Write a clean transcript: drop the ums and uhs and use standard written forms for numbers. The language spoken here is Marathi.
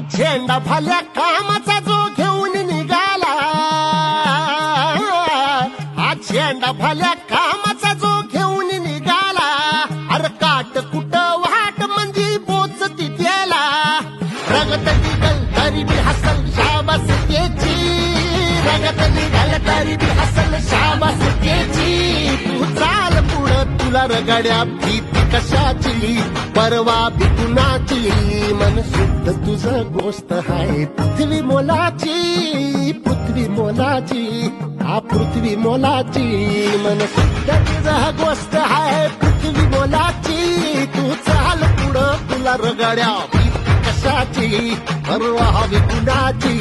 झेंडा भल्या कामाचा जो घेऊन निघाला, हा झेंडा भल्या कामाचा जो घेऊन निघाला, अरे काट कुठं वाट म्हणजे पोचती त्याला, रगत निघल तरी बी हसल शाबास त्याची, रगत निघल तरी बी हसल शाबास त्याची, तू चाल पुढं तुला रगड्या भीती कशाची, परवा बी कुणाची, मन शुद्ध तुझं गोष्ट हाय पृथ्वी मोलाची, पृथ्वी मोलाची, हा पृथ्वी मोलाची, मन शुद्ध तुझं गोष्ट हाय पृथ्वी मोलाची, तू चाल पुढं तुला रगड्या भीती कशाची, परवा बी कुणाची.